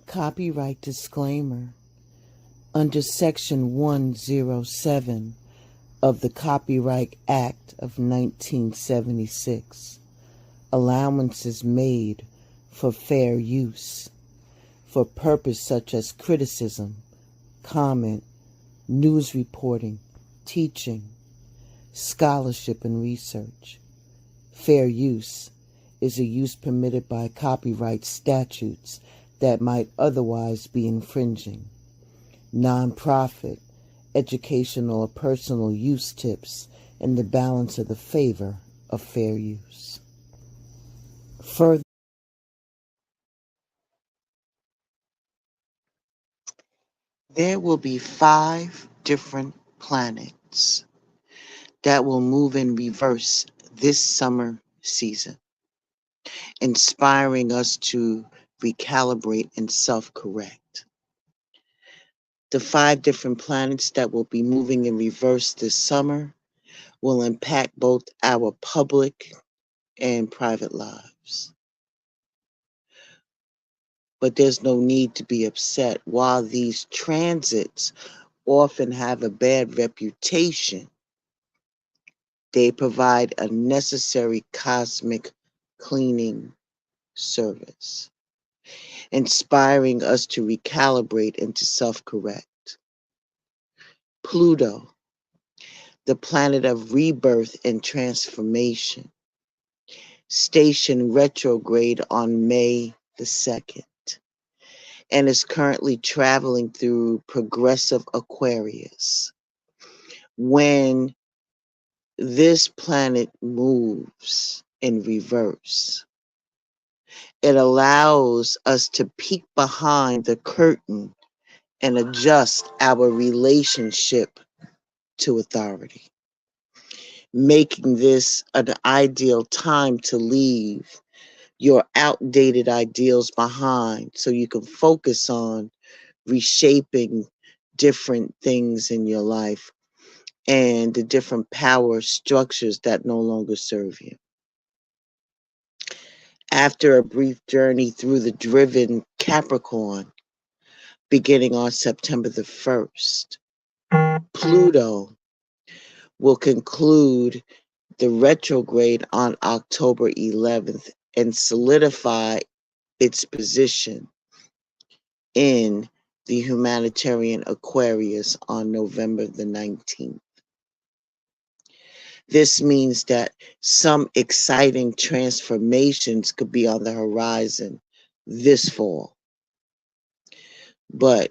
Copyright disclaimer. Under Section 107 of the Copyright Act of 1976, allowances made for fair use for purpose such as criticism, comment, news reporting, teaching, scholarship, and research. Fair use is a use permitted by copyright statutes that might otherwise be infringing. Non-profit, educational, or personal use tips in the balance of the favor of fair use. Further, there will be 5 different planets that will move in reverse this summer season. inspiring us to recalibrate and self-correct. The 5 different planets that will be moving in reverse this summer will impact both our public and private lives. But there's no need to be upset. While these transits often have a bad reputation, they provide a necessary cosmic cleaning service, inspiring us to recalibrate and to self-correct. Pluto, the planet of rebirth and transformation, station retrograde on May the 2nd, and is currently traveling through progressive Aquarius. When this planet moves in reverse, it allows us to peek behind the curtain and adjust our relationship to authority, making this an ideal time to leave your outdated ideals behind so you can focus on reshaping different things in your life and the different power structures that no longer serve you. After a brief journey through the driven Capricorn, beginning on September the 1st, Pluto will conclude the retrograde on October 11th and solidify its position in the humanitarian Aquarius on November the 19th. This means that some exciting transformations could be on the horizon this fall, but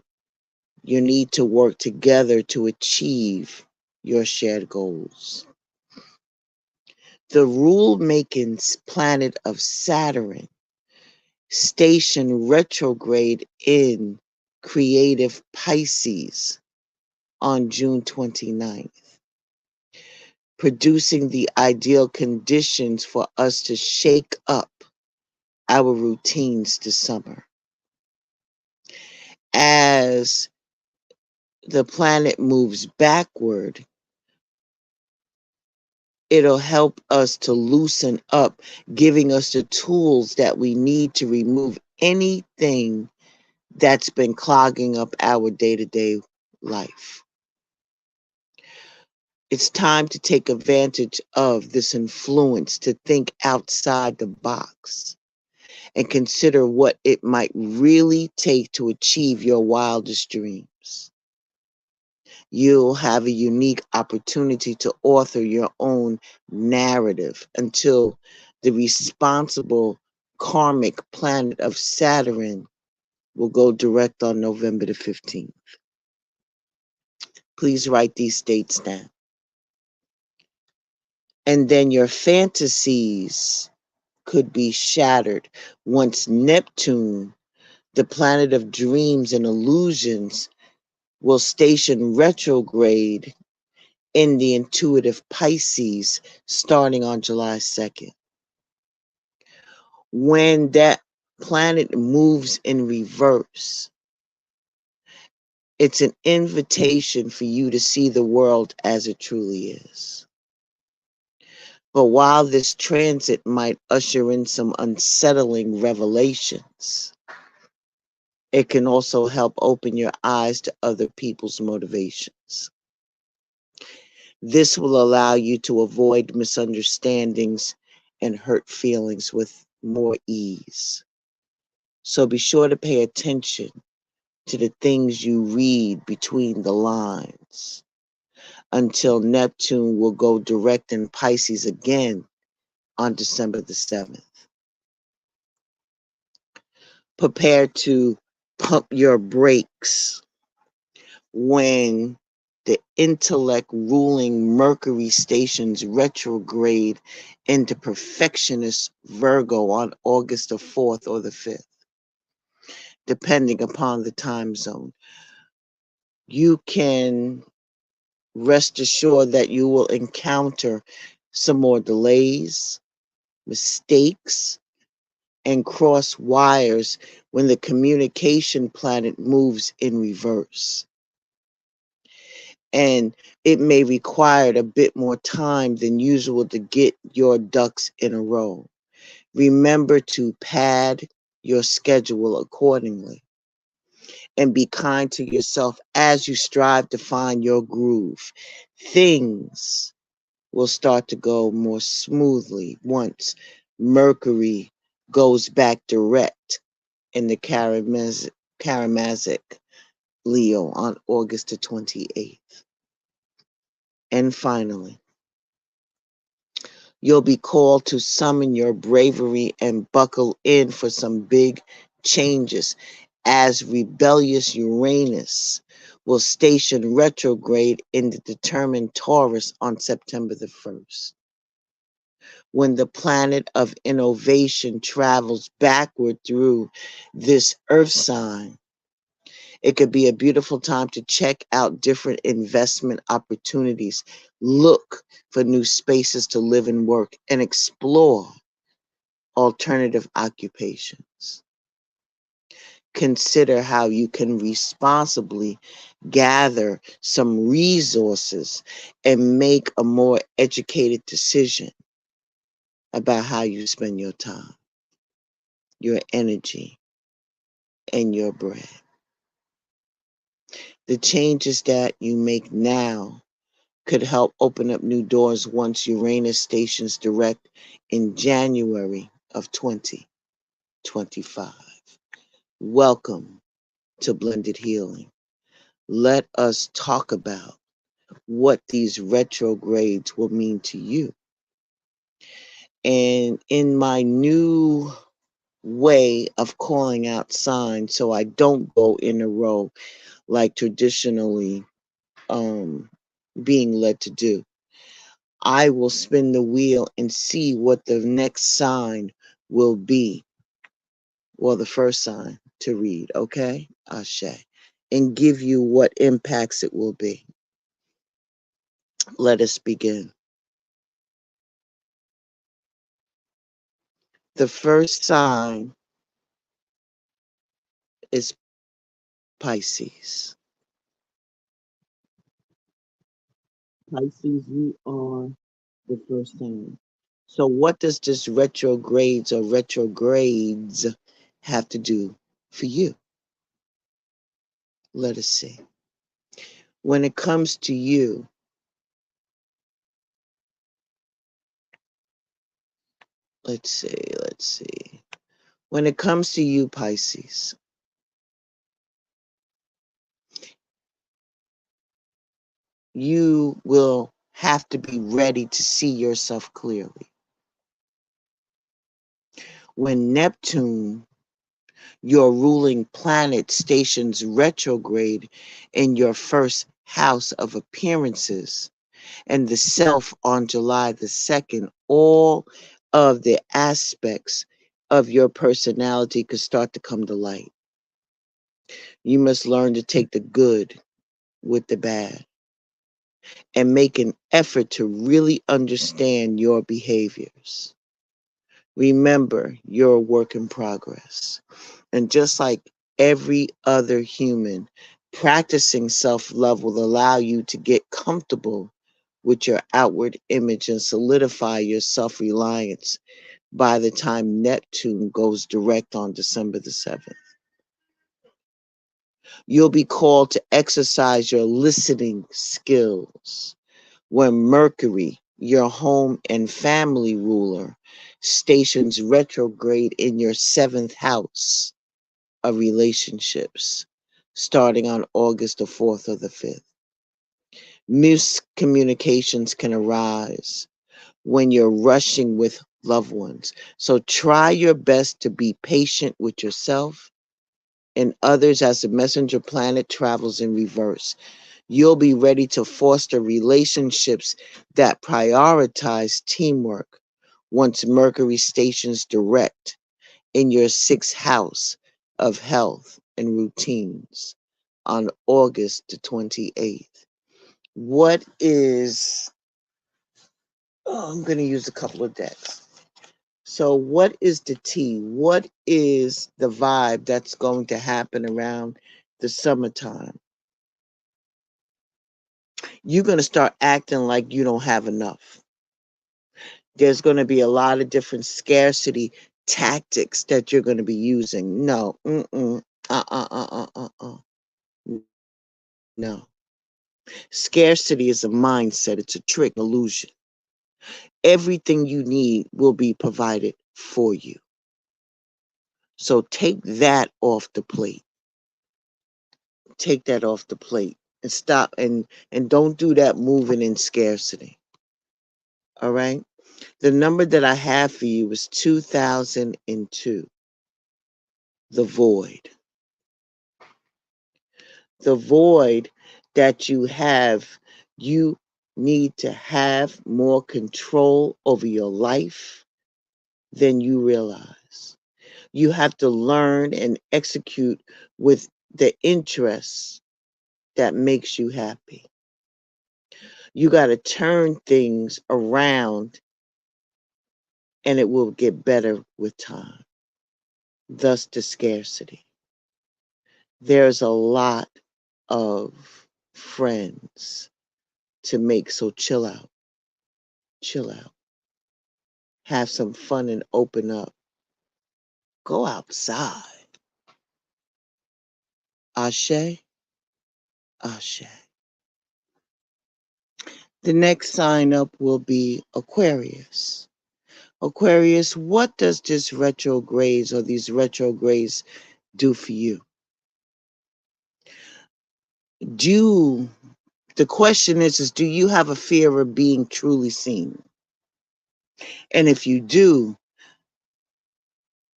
you need to work together to achieve your shared goals. The rule-making planet of Saturn, station retrograde in creative Pisces on June 29th, producing the ideal conditions for us to shake up our routines this summer. As the planet moves backward, it'll help us to loosen up, giving us the tools that we need to remove anything that's been clogging up our day-to-day life. It's time to take advantage of this influence to think outside the box and consider what it might really take to achieve your wildest dreams. You'll have a unique opportunity to author your own narrative until the responsible karmic planet of Saturn will go direct on November the 15th. Please write these dates down. And then your fantasies could be shattered once Neptune, the planet of dreams and illusions, will station retrograde in the intuitive Pisces starting on July 2nd. When that planet moves in reverse, it's an invitation for you to see the world as it truly is. But while this transit might usher in some unsettling revelations, it can also help open your eyes to other people's motivations. This will allow you to avoid misunderstandings and hurt feelings with more ease. So be sure to pay attention to the things you read between the lines until Neptune will go direct in Pisces again on December the 7th. Prepare to pump your brakes when the intellect ruling Mercury stations retrograde into perfectionist Virgo on August the 4th or the 5th, depending upon the time zone. You can rest assured that you will encounter some more delays, mistakes, and cross wires when the communication planet moves in reverse. And it may require a bit more time than usual to get your ducks in a row. Remember to pad your schedule accordingly and be kind to yourself as you strive to find your groove. Things will start to go more smoothly once Mercury goes back direct in the Karamazic Leo on August the 28th. And finally, you'll be called to summon your bravery and buckle in for some big changes as rebellious Uranus will station retrograde in the determined Taurus on September the 1st. When the planet of innovation travels backward through this earth sign, it could be a beautiful time to check out different investment opportunities, look for new spaces to live and work, and explore alternative occupations. Consider how you can responsibly gather some resources and make a more educated decision about how you spend your time, your energy, and your bread. The changes that you make now could help open up new doors once Uranus stations direct in January of 2025. Welcome to Blended Healing. Let us talk about what these retrogrades will mean to you. And in my new way of calling out signs, so I don't go in a row like traditionally being led to do, I will spin the wheel and see what the next sign will be. Well, the first sign to read, okay? Ashe. And give you what impacts it will be. Let us begin. The first sign is Pisces. Pisces, you are the first sign. So what does this retrogrades have to do for you? Let us see. When it comes to you, let's see. When it comes to you, Pisces, you will have to be ready to see yourself clearly. When Neptune, your ruling planet, stations retrograde in your first house of appearances and the self on July the 2nd, all of the aspects of your personality could start to come to light. You must learn to take the good with the bad and make an effort to really understand your behaviors. Remember, you're a work in progress. And just like every other human, practicing self-love will allow you to get comfortable with your outward image and solidify your self-reliance by the time Neptune goes direct on December the 7th. You'll be called to exercise your listening skills when Mercury, your home and family ruler, stations retrograde in your 7th house of relationships, starting on August the 4th or the 5th. Miscommunications can arise when you're rushing with loved ones. So try your best to be patient with yourself and others as the messenger planet travels in reverse. You'll be ready to foster relationships that prioritize teamwork once Mercury stations direct in your 6th house of health and routines on August the 28th. What is, I'm going to use a couple of decks. So, what is the tea? What is the vibe that's going to happen around the summertime? You're going to start acting like you don't have enough. There's going to be a lot of different scarcity tactics that you're going to be using. No, no. Scarcity is a mindset, it's a trick, an illusion. Everything you need will be provided for you. So take that off the plate. Take that off the plate and stop and don't do that moving in scarcity. All right? The number that I have for you is 2002. The void. The void that you need to have more control over your life than you realize. You have to learn and execute with the interests that makes you happy. You got to turn things around and it will get better with time. Thus the scarcity. There's a lot of friends to make, so chill out. Chill out. Have some fun and open up. Go outside. Ashe, Ashe. The next sign up will be Aquarius. Aquarius, what does this retrogrades or these retrogrades do for you? Do the question is do you have a fear of being truly seen? And if you do,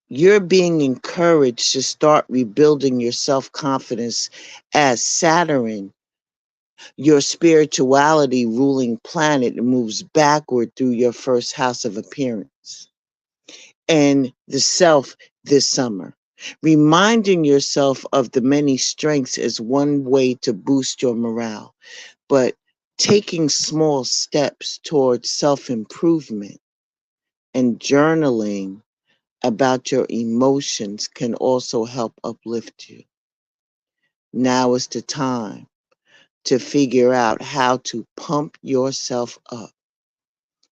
you're being encouraged to start rebuilding your self-confidence as Saturn, your spirituality ruling planet, moves backward through your first house of appearance and the self this summer. Reminding yourself of the many strengths is one way to boost your morale, but taking small steps towards self-improvement and journaling about your emotions can also help uplift you. Now is the time to figure out how to pump yourself up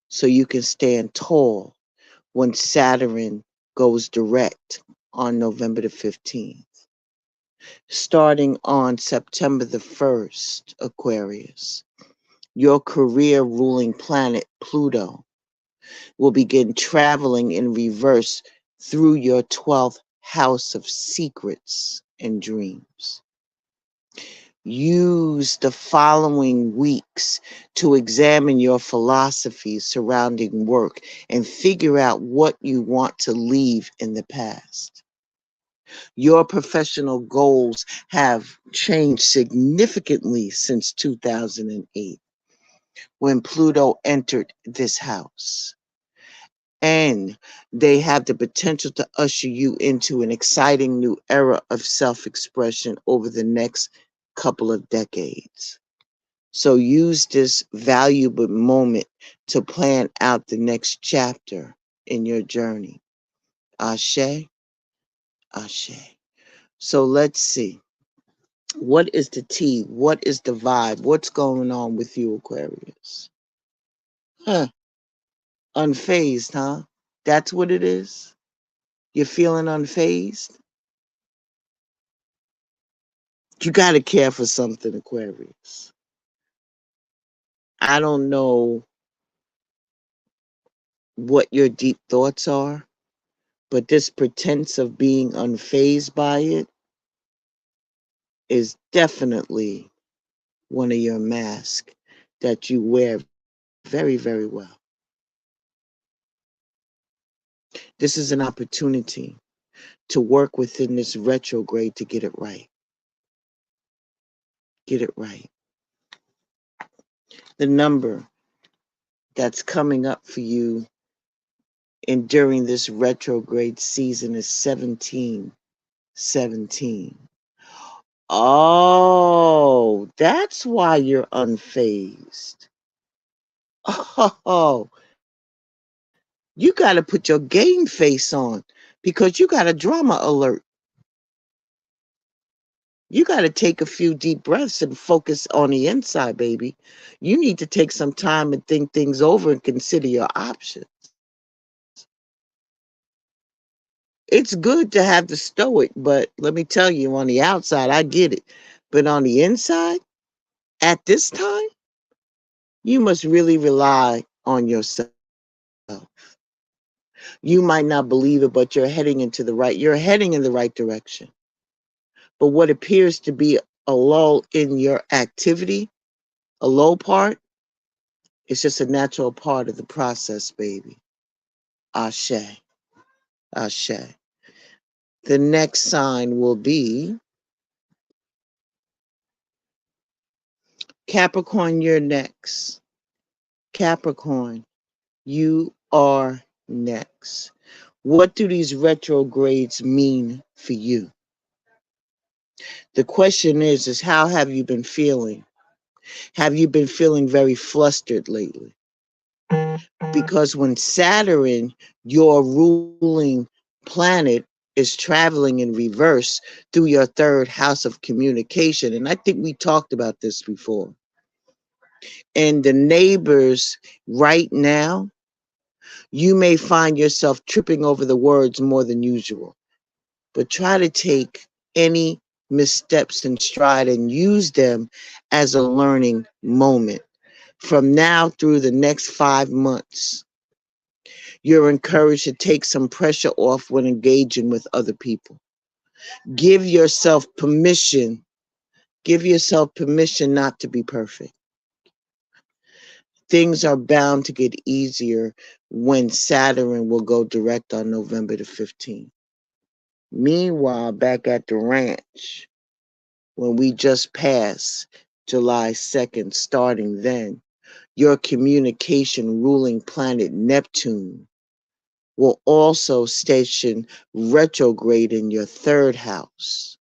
so you can stand tall when Saturn goes direct on November the 15th. Starting on September the 1st, Aquarius, your career ruling planet, Pluto, will begin traveling in reverse through your 12th house of secrets and dreams. Use the following weeks to examine your philosophies surrounding work and figure out what you want to leave in the past. Your professional goals have changed significantly since 2008 when Pluto entered this house. And they have the potential to usher you into an exciting new era of self-expression over the next couple of decades. So use this valuable moment to plan out the next chapter in your journey. Ashe, Ashe. So let's see. What is the tea? What is the vibe? What's going on with you, Aquarius? Huh. Unfazed, huh? That's what it is? You're feeling unfazed? You got to care for something, Aquarius. I don't know what your deep thoughts are, but this pretense of being unfazed by it is definitely one of your masks that you wear very, very well. This is an opportunity to work within this retrograde to get it right. Get it right. The number that's coming up for you and during this retrograde season is 1717. Oh, that's why you're unfazed. Oh, You got to put your game face on because you got a drama alert. You got to take a few deep breaths and focus on the inside, baby. You need to take some time and think things over and consider your options. It's good to have the stoic, but let me tell you, on the outside, I get it. But on the inside, at this time, you must really rely on yourself. You might not believe it, but you're heading in the right direction. But what appears to be a lull in your activity, a low part, it's just a natural part of the process, baby. Ashe. Ashe. The next sign will be Capricorn, you're next. Capricorn, you are next. What do these retrogrades mean for you? The question is how have you been feeling? Have you been feeling very flustered lately? Because when Saturn, your ruling planet, is traveling in reverse through your third house of communication, and I think we talked about this before, and the neighbors right now, you may find yourself tripping over the words more than usual, but try to take any missteps in stride and use them as a learning moment. From now through the next 5 months, you're encouraged to take some pressure off when engaging with other people. Give yourself permission. Give yourself permission not to be perfect. Things are bound to get easier when Saturn will go direct on November the 15th. Meanwhile, back at the ranch, when we just passed July 2nd, starting then, your communication ruling planet Neptune will also station retrograde in your third house,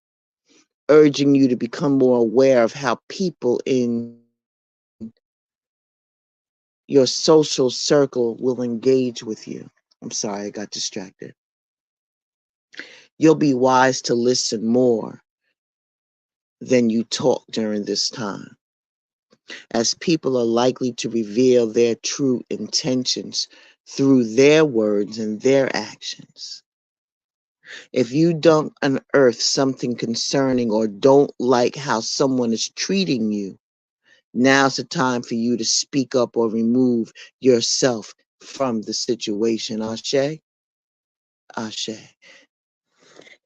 urging you to become more aware of how people in your social circle will engage with you. I'm sorry, I got distracted. You'll be wise to listen more than you talk during this time, as people are likely to reveal their true intentions through their words and their actions. If you don't unearth something concerning or don't like how someone is treating you, now's the time for you to speak up or remove yourself from the situation. Ashe? Ashe.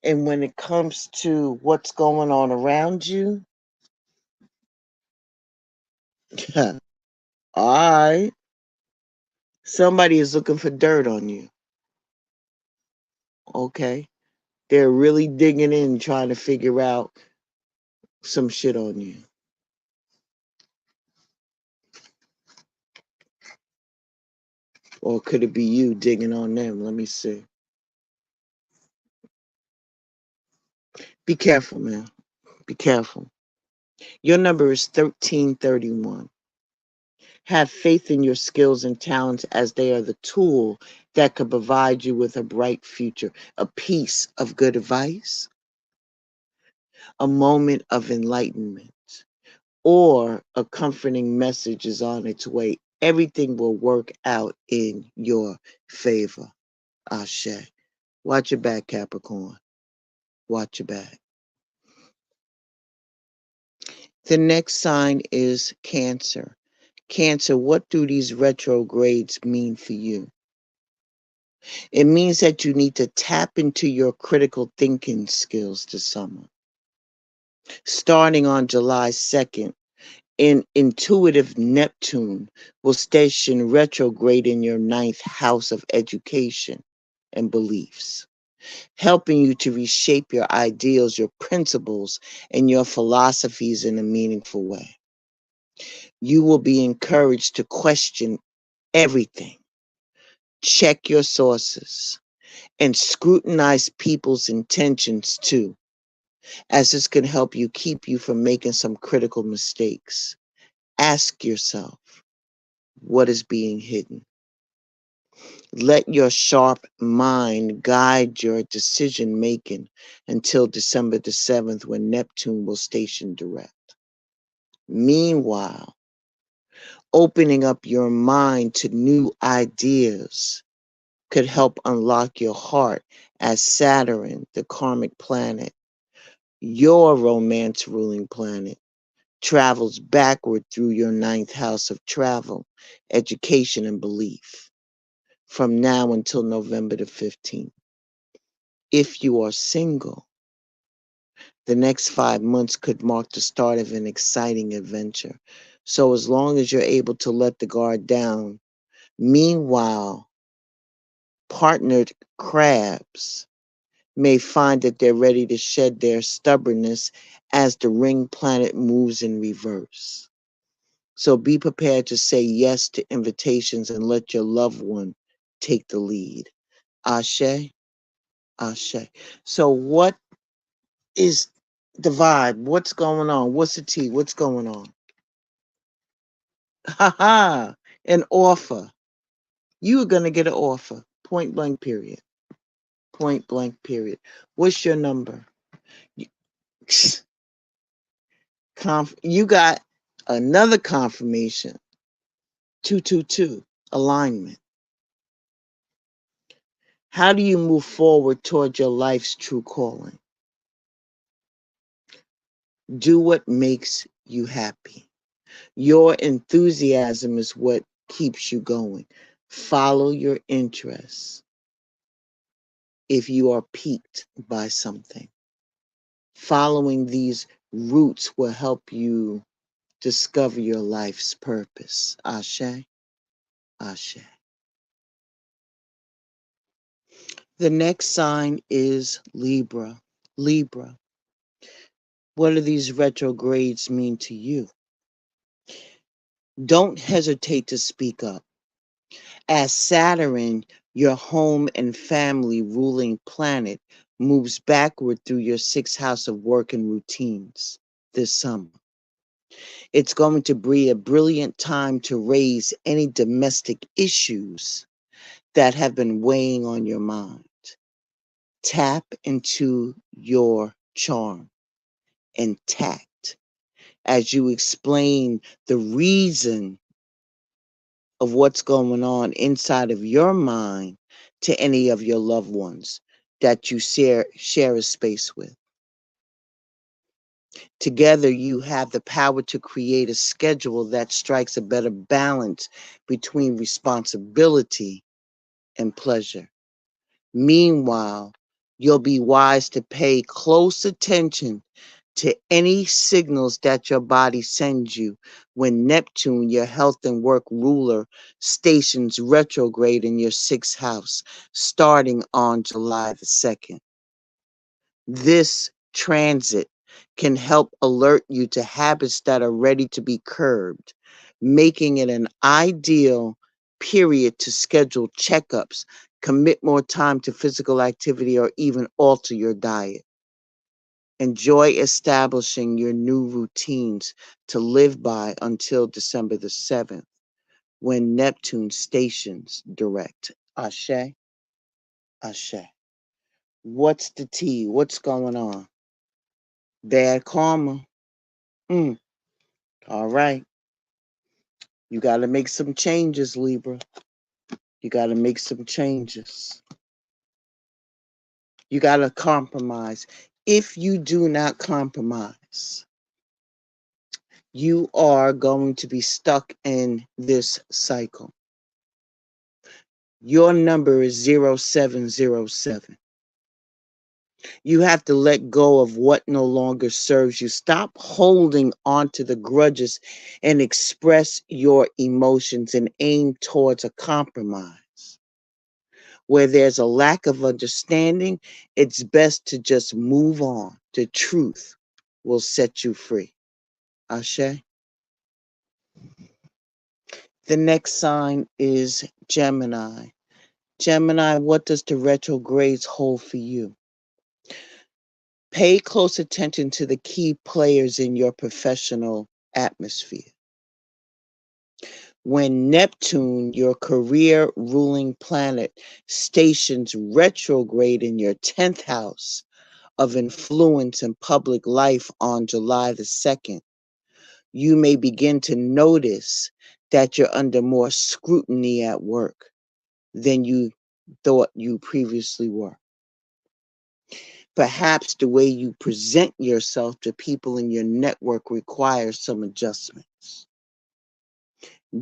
And when it comes to what's going on around you, all right, somebody is looking for dirt on you. Okay? They're really digging in, trying to figure out some shit on you. Or could it be you digging on them? Let me see. Be careful, man. Be careful. Your number is 1331. Have faith in your skills and talents as they are the tool that could provide you with a bright future, a piece of good advice, a moment of enlightenment, or a comforting message is on its way. Everything will work out in your favor. Ashe. Watch your back, Capricorn. Watch your back. The next sign is Cancer. Cancer, what do these retrogrades mean for you? It means that you need to tap into your critical thinking skills this summer. Starting on July 2nd, an intuitive Neptune will station retrograde in your ninth house of education and beliefs, helping you to reshape your ideals, your principles, and your philosophies in a meaningful way. You will be encouraged to question everything, check your sources, and scrutinize people's intentions too, as this can help you keep you from making some critical mistakes. Ask yourself, what is being hidden? Let your sharp mind guide your decision making until December the 7th, when Neptune will station direct. Meanwhile, opening up your mind to new ideas could help unlock your heart, as Saturn, the karmic planet, your romance ruling planet, travels backward through your ninth house of travel, education, and belief from now until November the 15th. If you are single, the next 5 months could mark the start of an exciting adventure. So as long as you're able to let the guard down, meanwhile, partnered crabs may find that they're ready to shed their stubbornness as the ring planet moves in reverse. So be prepared to say yes to invitations and let your loved one take the lead. Ashe, Ashe. So what is the vibe? What's going on? What's the tea? What's going on? Ha ha! An offer. You are going to get an offer. Point blank, period. Point blank, period. What's your number? You, you got another confirmation. 222, alignment. How do you move forward toward your life's true calling? Do what makes you happy. Your enthusiasm is what keeps you going. Follow your interests if you are piqued by something. Following these routes will help you discover your life's purpose. Ashe, Ashe. The next sign is Libra. Libra. What do these retrogrades mean to you? Don't hesitate to speak up. As Saturn, your home and family ruling planet, moves backward through your sixth house of work and routines this summer. It's going to be a brilliant time to raise any domestic issues that have been weighing on your mind. Tap into your charm and tact as you explain the reason of what's going on inside of your mind to any of your loved ones that you share a space with. Together, you have the power to create a schedule that strikes a better balance between responsibility and pleasure. Meanwhile, you'll be wise to pay close attention to any signals that your body sends you when Neptune, your health and work ruler, stations retrograde in your sixth house, starting on July the 2nd. This transit can help alert you to habits that are ready to be curbed, making it an ideal period to schedule checkups, commit more time to physical activity, or even alter your diet. Enjoy establishing your new routines to live by until December the 7th, when Neptune stations direct. Ashe, Ashe. What's the tea? What's going on? Bad karma. Mm, all right. You got to make some changes, Libra. You got to make some changes. You got to compromise. If you do not compromise, you are going to be stuck in this cycle. Your number is 0707. You have to let go of what no longer serves you. Stop holding on to the grudges and express your emotions and aim towards a compromise. Where there's a lack of understanding, it's best to just move on. The truth will set you free. Ashe? The next sign is Gemini. Gemini, what does the retrogrades hold for you? Pay close attention to the key players in your professional atmosphere. when Neptune, your career ruling planet, stations retrograde in your 10th house of influence in public life on July the 2nd, you may begin to notice that you're under more scrutiny at work than you thought you previously were. Perhaps the way you present yourself to people in your network requires some adjustments.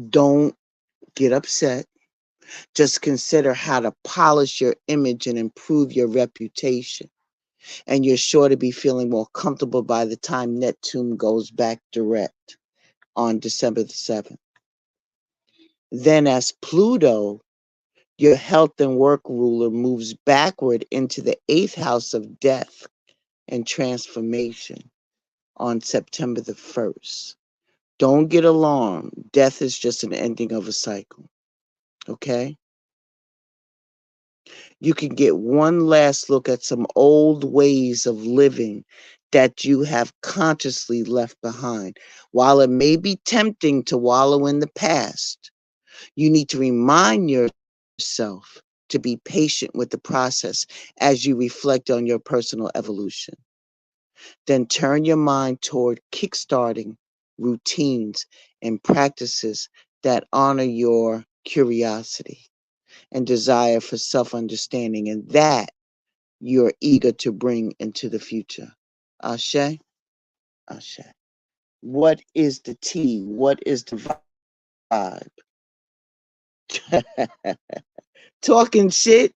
Don't get upset. Just consider how to polish your image and improve your reputation. And you're sure to be feeling more comfortable by the time Neptune goes back direct on December the 7th. Then, as Pluto, your health and work ruler, moves backward into the 8th house of death and transformation on September the 1st. Don't get alarmed. Death is just an ending of a cycle. Okay? You can get one last look at some old ways of living that you have consciously left behind. While it may be tempting to wallow in the past, you need to remind yourself to be patient with the process as you reflect on your personal evolution. Then turn your mind toward kickstarting routines and practices that honor your curiosity and desire for self-understanding, and that you're eager to bring into the future. Ashe? Ashe. What is the tea? What is the vibe? Talking shit?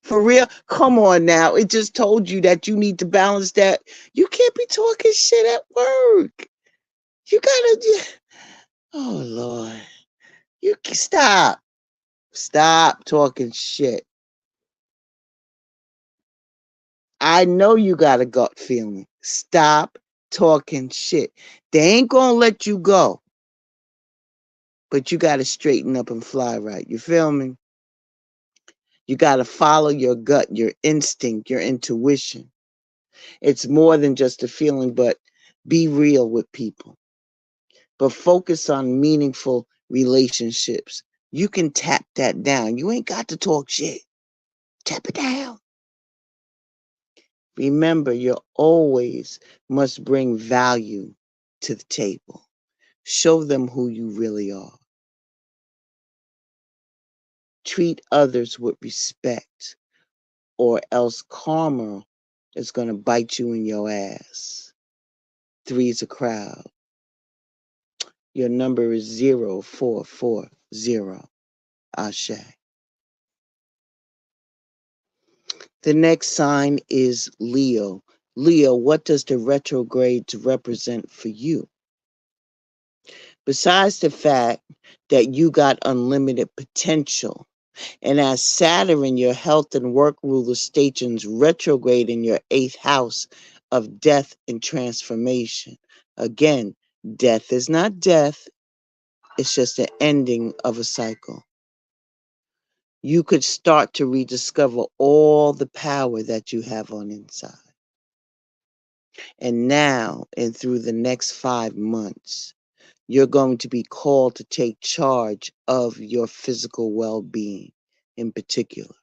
For real? Come on now. It just told you that you need to balance that. You can't be talking shit at work. You gotta, oh Lord. Stop. Stop talking shit. I know you got a gut feeling. Stop talking shit. They ain't gonna let you go. But you gotta straighten up and fly right. You feel me? You gotta follow your gut, your instinct, your intuition. It's more than just a feeling, but be real with people. But focus on meaningful relationships. You can tap that down. You ain't got to talk shit. Tap it down. Remember, you always must bring value to the table. Show them who you really are. Treat others with respect, or else karma is going to bite you in your ass. 3 is a crowd. Your number is 0440. Ashe. The next sign is Leo. Leo, what does the retrogrades represent for you? Besides the fact that you got unlimited potential, and as Saturn, your health and work ruler, stations retrograde in your 8th house of death and transformation. Again, death is not death, it's just the ending of a cycle. You could start to rediscover all the power that you have on inside. And now, and through the next 5 months, you're going to be called to take charge of your physical well-being in particular,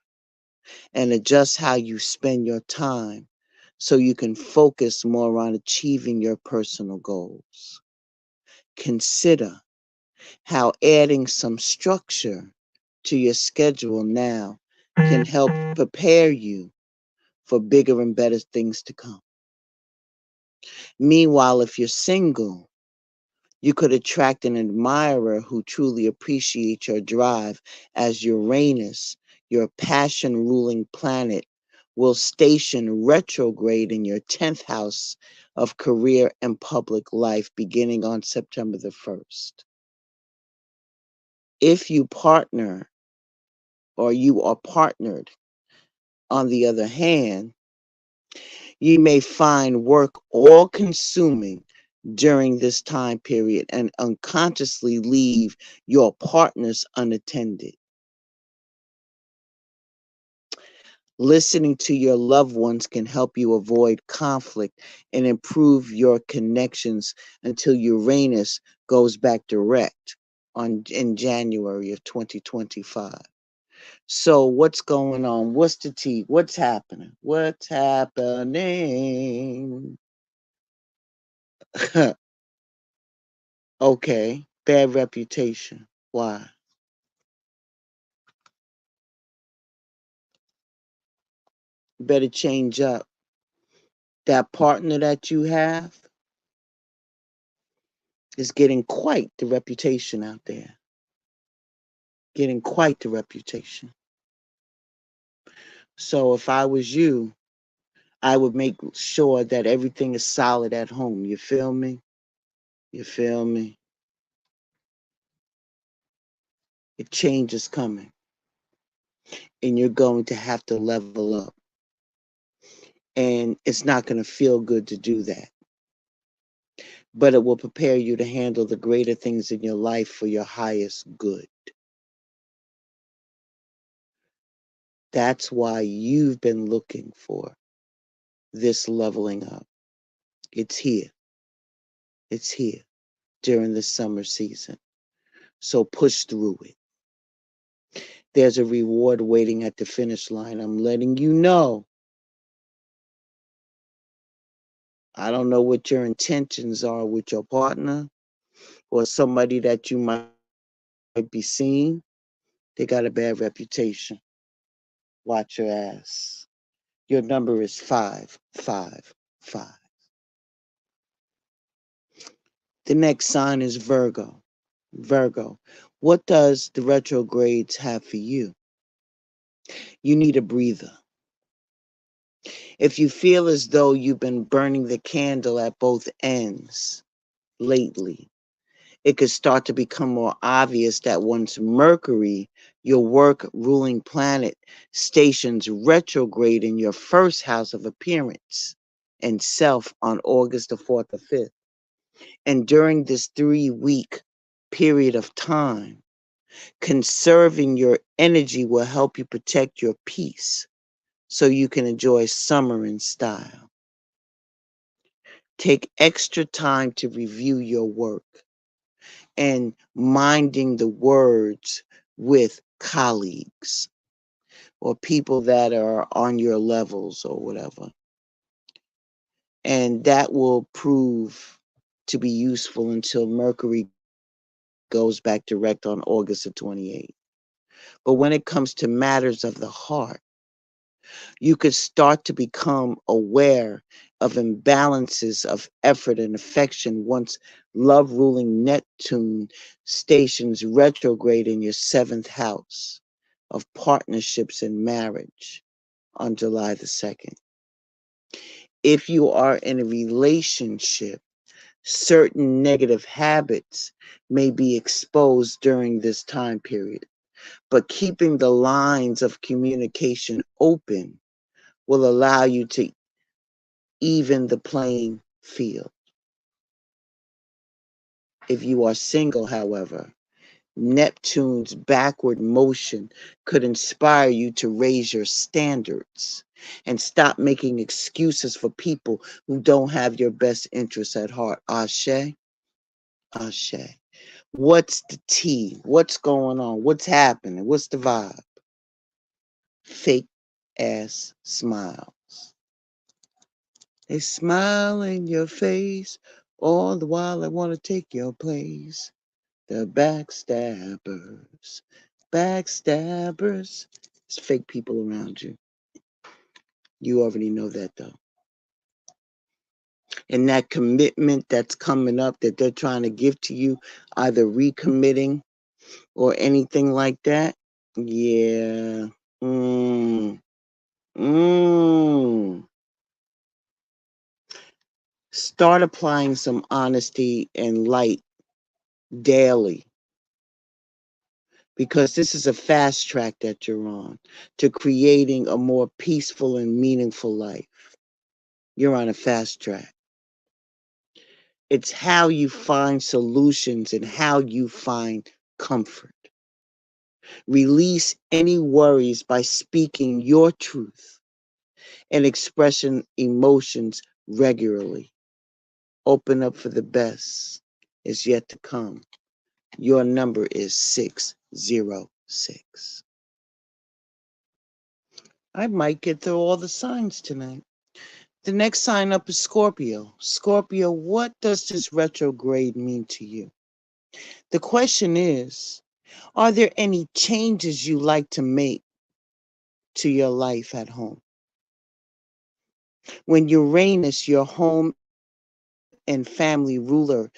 and adjust how you spend your time so you can focus more on achieving your personal goals. Consider how adding some structure to your schedule now can help prepare you for bigger and better things to come. Meanwhile, if you're single, you could attract an admirer who truly appreciates your drive, as Uranus, your passion ruling planet, will station retrograde in your 10th house of career and public life beginning on September the 1st. If you partner or you are partnered, on the other hand, you may find work all consuming during this time period and unconsciously leave your partners unattended. Listening to your loved ones can help you avoid conflict and improve your connections until Uranus goes back direct in January of 2025. So what's going on? What's the tea? What's happening? What's happening? Okay, bad reputation. Why? Better change up. That partner that you have is getting quite the reputation out there. Getting quite the reputation. So if I was you, I would make sure that everything is solid at home. You feel me? You feel me? A change is coming, and you're going to have to level up. And it's not going to feel good to do that, but it will prepare you to handle the greater things in your life for your highest good. That's why you've been looking for this leveling up. It's here. It's here during the summer season. So push through it. There's a reward waiting at the finish line. I'm letting you know. I don't know what your intentions are with your partner or somebody that you might be seeing. They got a bad reputation. Watch your ass. Your number is 555. The next sign is Virgo. Virgo, what does the retrogrades have for you? You need a breather. If you feel as though you've been burning the candle at both ends lately, it could start to become more obvious that once Mercury, your work ruling planet, stations retrograde in your first house of appearance and self on August the 4th or 5th. And during this 3-week period of time, conserving your energy will help you protect your peace so you can enjoy summer in style. Take extra time to review your work and minding the words with colleagues or people that are on your levels or whatever. And that will prove to be useful until Mercury goes back direct on August the 28th. But when it comes to matters of the heart, you could start to become aware of imbalances of effort and affection once love ruling Neptune stations retrograde in your 7th house of partnerships and marriage on July the 2nd. If you are in a relationship, certain negative habits may be exposed during this time period, but keeping the lines of communication open will allow you to even the playing field. If you are single, however, Neptune's backward motion could inspire you to raise your standards and stop making excuses for people who don't have your best interests at heart. Ashe, Ashe. What's the tea? What's going on? What's happening? What's the vibe? Fake ass smiles. They smile in your face all the while they want to take your place. The backstabbers, backstabbers. It's fake people around you. You already know that though. And that commitment that's coming up that they're trying to give to you, either recommitting or anything like that. Yeah. Mm. Mm. Start applying some honesty and light daily, because this is a fast track that you're on to creating a more peaceful and meaningful life. You're on a fast track. It's how you find solutions and how you find comfort. Release any worries by speaking your truth and expressing emotions regularly. Open up for the best is yet to come. Your number is 606. I might get through all the signs tonight. The next sign up is Scorpio. Scorpio, what does this retrograde mean to you? The question is, are there any changes you like to make to your life at home? When Uranus, your home and family ruler,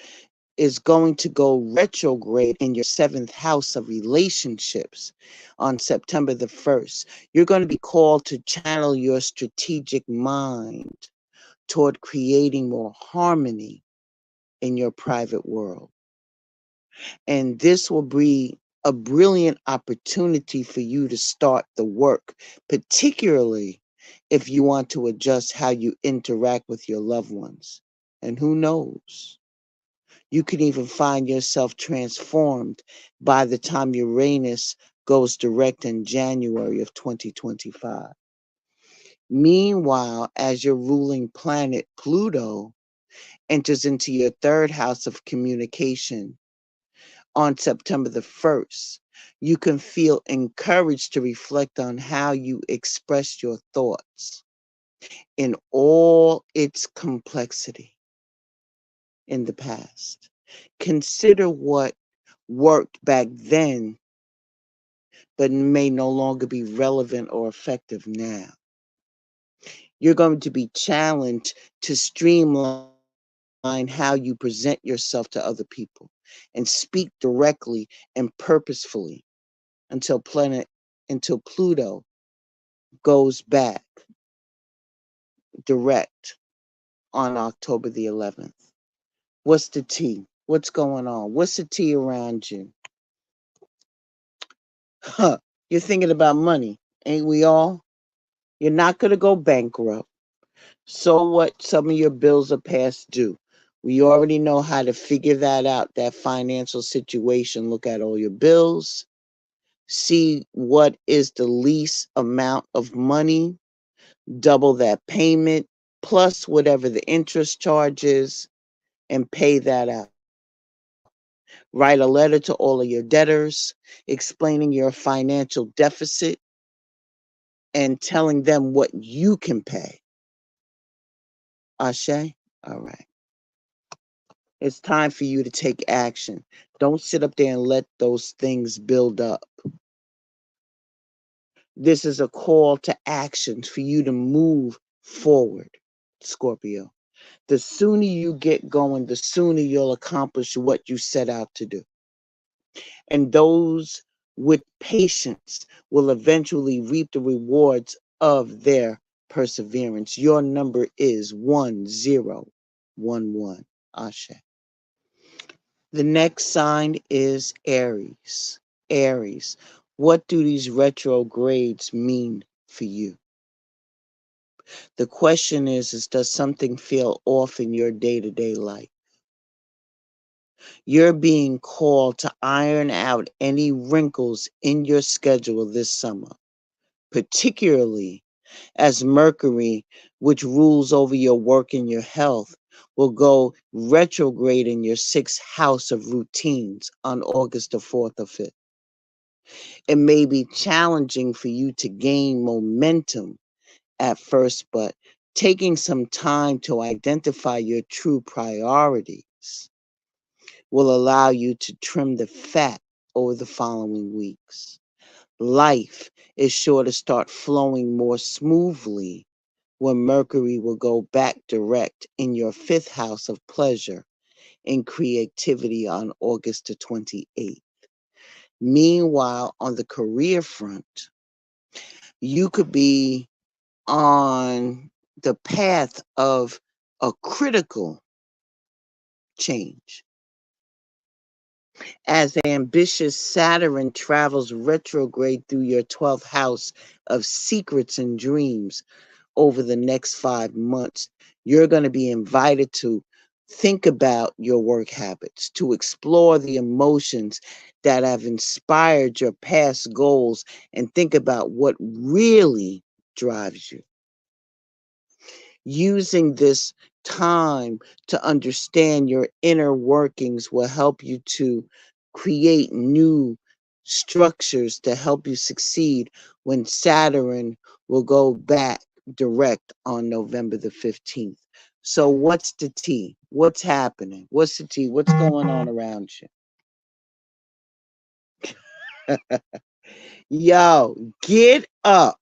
is going to go retrograde in your seventh house of relationships on September the 1st, you're going to be called to channel your strategic mind toward creating more harmony in your private world. And this will be a brilliant opportunity for you to start the work, particularly if you want to adjust how you interact with your loved ones. And who knows? You can even find yourself transformed by the time Uranus goes direct in January of 2025. Meanwhile, as your ruling planet Pluto enters into your third house of communication on September the 1st, you can feel encouraged to reflect on how you expressed your thoughts in all its complexity in the past. Consider what worked back then, but may no longer be relevant or effective now. You're going to be challenged to streamline how you present yourself to other people and speak directly and purposefully until Pluto goes back direct on October the 11th. What's the tea? What's going on? What's the tea around you? Huh, you're thinking about money, ain't we all? You're not going to go bankrupt. So what? Some of your bills are past due. We already know how to figure that out, that financial situation. Look at all your bills, see what is the least amount of money, double that payment, plus whatever the interest charge is, and pay that out. Write a letter to all of your debtors, explaining your financial deficit and telling them what you can pay. Ashe? All right. It's time for you to take action. Don't sit up there and let those things build up. This is a call to action for you to move forward, Scorpio. The sooner you get going, the sooner you'll accomplish what you set out to do. And those with patience will eventually reap the rewards of their perseverance. Your number is 1011. Ashe. The next sign is Aries. Aries, what do these retrogrades mean for you? The question is does something feel off in your day-to-day life? You're being called to iron out any wrinkles in your schedule this summer, particularly as Mercury, which rules over your work and your health, will go retrograde in your sixth house of routines on August the 4th or 5th. It may be challenging for you to gain momentum at first, but taking some time to identify your true priorities will allow you to trim the fat over the following weeks. Life is sure to start flowing more smoothly when Mercury will go back direct in your fifth house of pleasure and creativity on August the 28th. Meanwhile, on the career front, you could be on the path of a critical change. As ambitious Saturn travels retrograde through your 12th house of secrets and dreams over the next 5 months, you're going to be invited to think about your work habits, to explore the emotions that have inspired your past goals, and think about what really drives you. Using this time to understand your inner workings will help you to create new structures to help you succeed when Saturn will go back direct on November the 15th. So what's the tea? What's happening? What's the tea? What's going on around you? Yo, get up.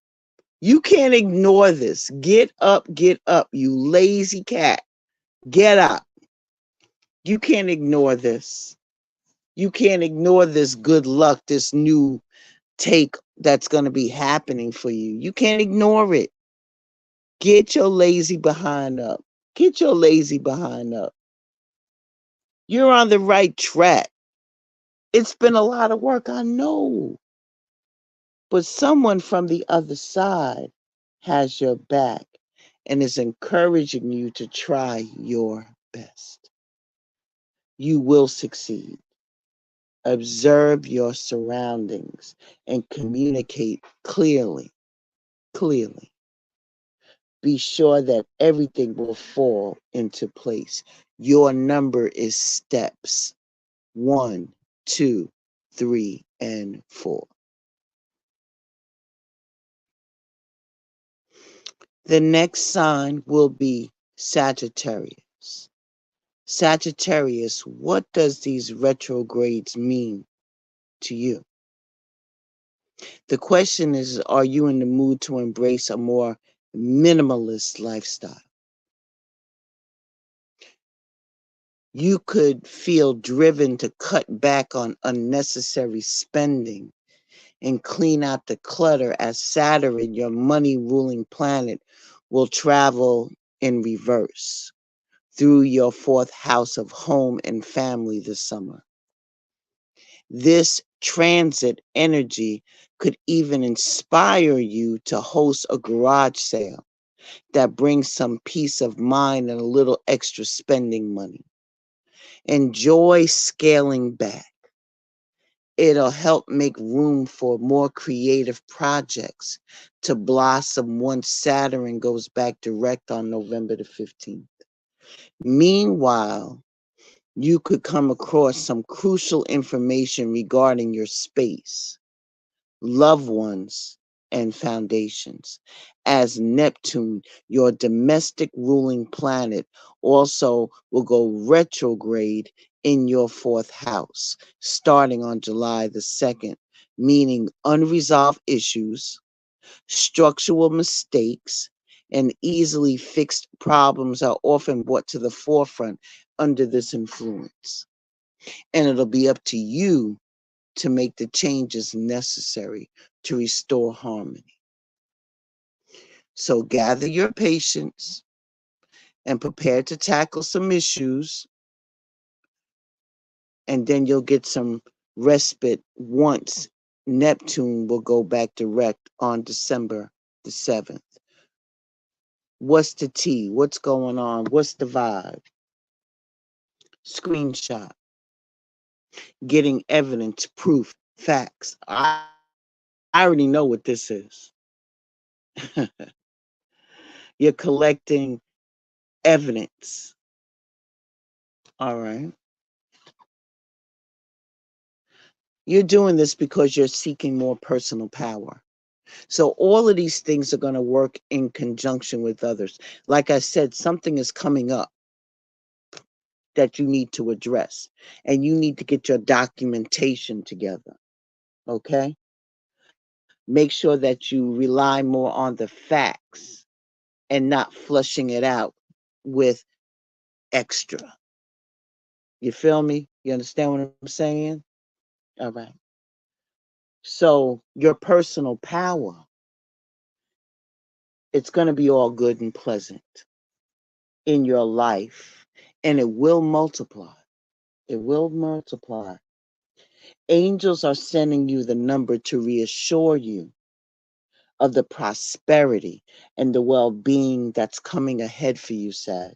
You can't ignore this. Get up, you lazy cat. Get up. You can't ignore this. You can't ignore this good luck, this new take that's going to be happening for you. You can't ignore it. Get your lazy behind up. Get your lazy behind up. You're on the right track. It's been a lot of work, I know. But someone from the other side has your back and is encouraging you to try your best. You will succeed. Observe your surroundings and communicate clearly. Clearly. Be sure that everything will fall into place. Your number is steps 1, 2, 3, and 4. The next sign will be Sagittarius. Sagittarius, what does these retrogrades mean to you? The question is, are you in the mood to embrace a more minimalist lifestyle? You could feel driven to cut back on unnecessary spending and clean out the clutter as Saturn, your money ruling planet, will travel in reverse through your fourth house of home and family this summer. This transit energy could even inspire you to host a garage sale that brings some peace of mind and a little extra spending money. Enjoy scaling back. It'll help make room for more creative projects to blossom once Saturn goes back direct on November the 15th. Meanwhile, you could come across some crucial information regarding your space, loved ones, and foundations, as Neptune, your domestic ruling planet, also will go retrograde in your fourth house, starting on July the 2nd, meaning unresolved issues, structural mistakes, and easily fixed problems are often brought to the forefront under this influence. And it'll be up to you to make the changes necessary to restore harmony. So gather your patience and prepare to tackle some issues, and then you'll get some respite once Neptune will go back direct on December the 7th. What's the tea? What's going on? What's the vibe? Screenshot. Getting evidence, proof, facts. I already know what this is. You're collecting evidence. All right. You're doing this because you're seeking more personal power. So all of these things are going to work in conjunction with others. Like I said, something is coming up that you need to address, and you need to get your documentation together. Okay? Make sure that you rely more on the facts and not flushing it out with extra. You feel me? You understand what I'm saying? All right. So your personal power, it's going to be all good and pleasant in your life, and it will multiply. It will multiply. Angels are sending you the number to reassure you of the prosperity and the well-being that's coming ahead for you, Sag.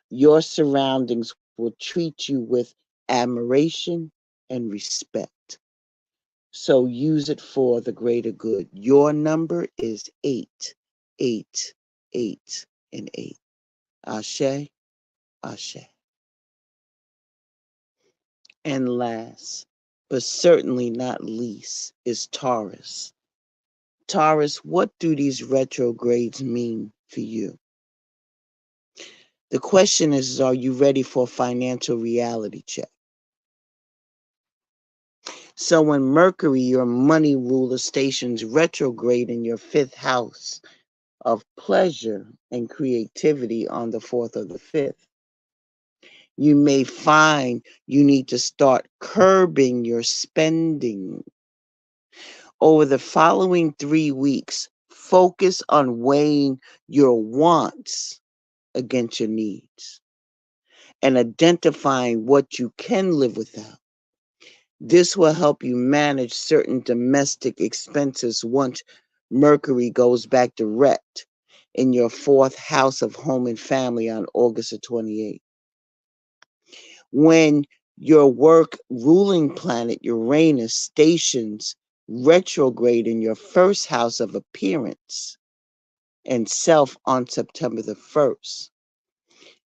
Your surroundings will treat you with admiration and respect. So use it for the greater good. Your number is 8, 8, 8, and 8. Ashe, Ashe. And last, but certainly not least, is Taurus. Taurus, what do these retrogrades mean for you? The question is, are you ready for a financial reality check? So when Mercury, your money ruler, stations retrograde in your fifth house of pleasure and creativity on the 4th or the 5th, you may find you need to start curbing your spending. Over the following 3 weeks, focus on weighing your wants against your needs and identifying what you can live without. This will help you manage certain domestic expenses once Mercury goes back direct in your 4th house of home and family on August the 28th. When your work ruling planet Uranus stations retrograde in your 1st house of appearance and self on September the 1st,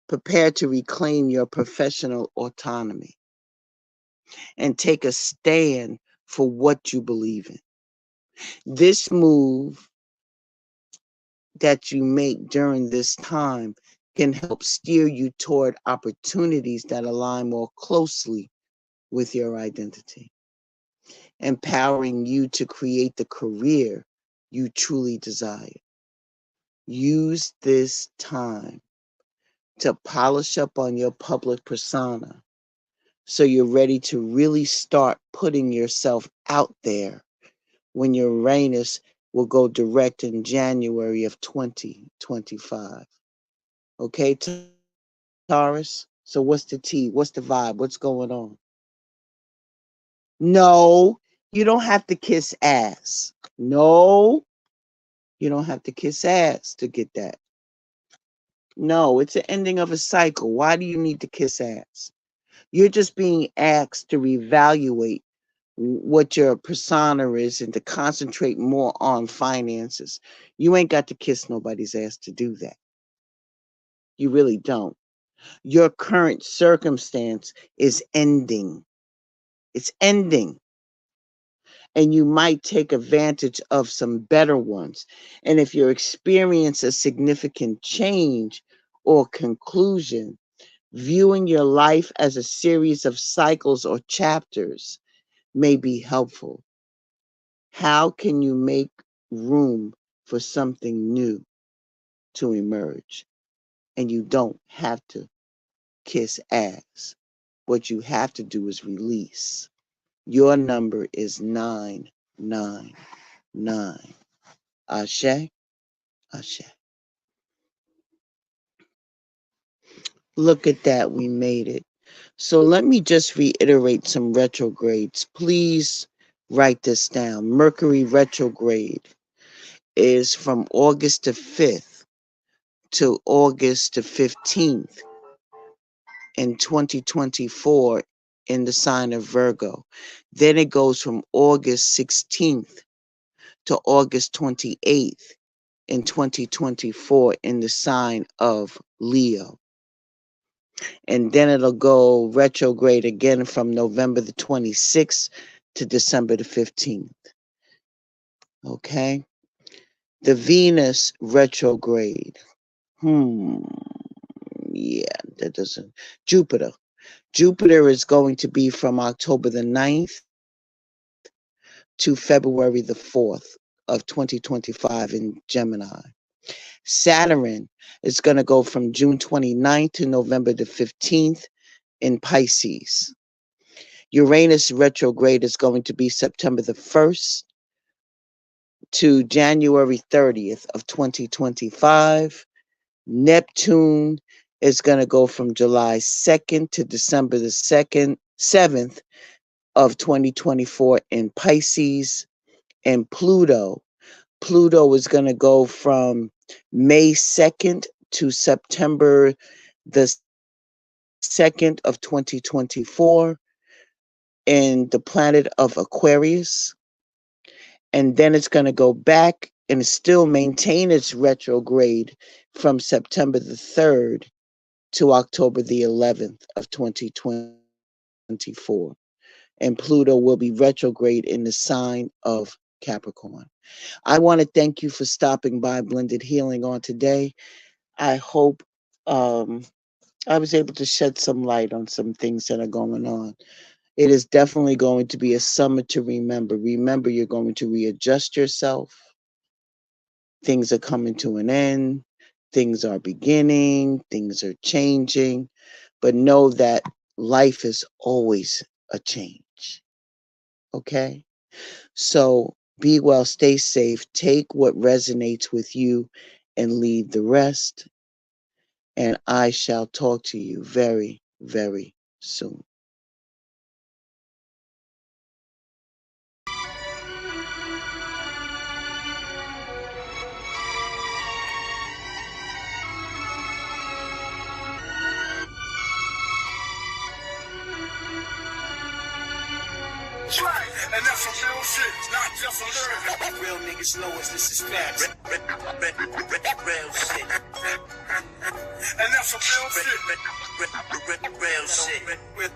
prepare to reclaim your professional autonomy and take a stand for what you believe in. This move that you make during this time can help steer you toward opportunities that align more closely with your identity, empowering you to create the career you truly desire. Use this time to polish up on your public persona so you're ready to really start putting yourself out there when your Uranus will go direct in January of 2025. Okay, Taurus? So what's the tea? What's the vibe? What's going on? No, you don't have to kiss ass. No, you don't have to kiss ass to get that. No, it's the ending of a cycle. Why do you need to kiss ass? You're just being asked to reevaluate what your persona is and to concentrate more on finances. You ain't got to kiss nobody's ass to do that. You really don't. Your current circumstance is ending. It's ending. And you might take advantage of some better ones. And if you experience a significant change or conclusion, viewing your life as a series of cycles or chapters may be helpful. How can you make room for something new to emerge? And you don't have to kiss ass. What you have to do is release. Your number is 999. Ashe, Ashe. Look at that, we made it. So let me just reiterate some retrogrades. Please write this down. Mercury retrograde is from August the 5th to August the 15th in 2024 in the sign of Virgo. Then it goes from August 16th to August 28th in 2024 in the sign of Leo. And then it'll go retrograde again from November the 26th to December the 15th. Okay? The Venus retrograde. Yeah, that doesn't. Jupiter. Jupiter is going to be from October the 9th to February the 4th of 2025 in Gemini. Saturn is going to go from June 29th to November the 15th in Pisces. Uranus retrograde is going to be September the 1st to January 30th of 2025. Neptune is going to go from July 2nd to December the 7th of 2024 in Pisces. And Pluto is going to go from May 2nd to September the 2nd of 2024 in the planet of Aquarius. And then it's going to go back and still maintain its retrograde from September the 3rd to October the 11th of 2025. 24. And Pluto will be retrograde in the sign of Capricorn. I want to thank you for stopping by Blended Healing on today. I hope I was able to shed some light on some things that are going on. It is definitely going to be a summer to remember. Remember, you're going to readjust yourself. Things are coming to an end. Things are beginning. Things are changing. But know that life is always a change. Okay? So be well, stay safe, take what resonates with you and leave the rest. And I shall talk to you very, very soon. Right, and that's some real shit, not just some lyrics. Real niggas know us, this is facts. Real shit. And that's some real shit. Real shit. Real.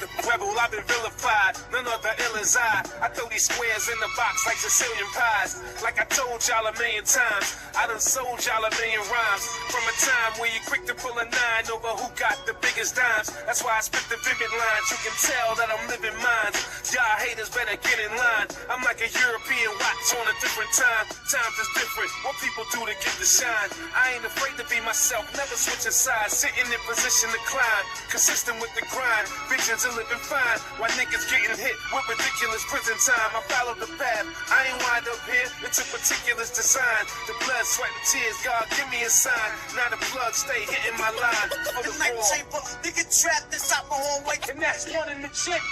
The rebel, I've been vilified. None other ill as I throw these squares in the box like Sicilian pies. Like I told y'all a million times, I done sold y'all a million rhymes. From a time where you quick to pull a 9 over who got the biggest dimes. That's why I spit the vivid lines. You can tell that I'm living mine. Y'all haters better get in line. I'm like a European watch on a different time. Times is different. What people do to get the shine. I ain't afraid to be myself. Never switch sides. Sitting in position to climb. Consistent with the grind. Visions of living fine. While niggas getting hit with ridiculous prison time. I follow the path. I ain't wind up here. It's a particular design. The blood, sweat, and tears. God, give me a sign. Now the plug stay hitting my line. For the war. Nigga trapped inside my own way. And that's one in the chick.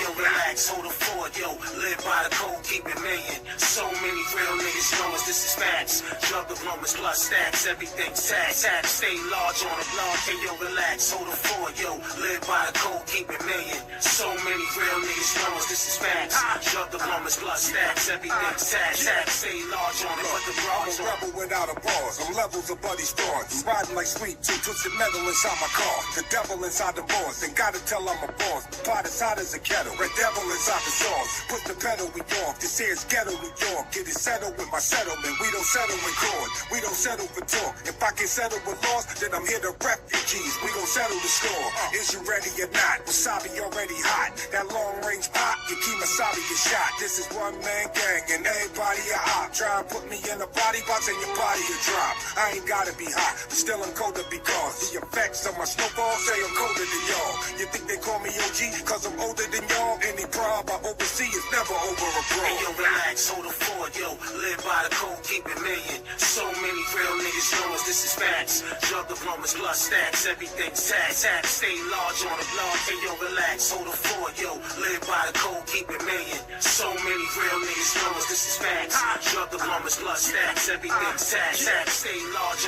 Yo, relax, hold the fort, yo. Live by the code, keep it million. So many real niggas know us, this is facts. Drug diplomas plus stacks, everything's tax. Stay large on the block, hey yo, relax, hold the fort, yo. Live by the code, keep it million. So many real niggas know us, this is facts. Drug diplomas plus stacks, everything's tax. Stay large on it, but the bras I'm a rebel without a pause. I'm levels of buddy stars. I'm riding like sweet tea, twisted metal inside my car. The devil inside the boss, and gotta tell I'm a boss. The pot is hot as a kettle, red devil inside the sauce. Put the pedal, we off. This here's ghetto New York. Get it settled with my settlement. We don't settle in court. We don't settle for talk. If I can settle with loss, then I'm here to refugees. We gon' settle the score. Is you ready or not? Wasabi already hot. That long range pop, you keep Wasabi get shot. This is one man gang, and everybody a op. Try and put me in a body box, and your body will drop. I ain't gotta be hot, but still I'm colder because the effects of my snowball say I'm colder than y'all. You think they call me OG, cause I'm older than y'all? Any problem I oversee is never over a bro. Hey yo, relax, hold the fort, yo. Live by the code, keep it million. So many real niggas know us, this is facts. Drug diplomas plus stacks, everything's tax. Stay large on the block, hey yo, relax, hold the fort, yo. Live by the code, keep it million. So many real niggas know us, this is facts. Drug diplomas plus stacks, everything's tax. Stay large.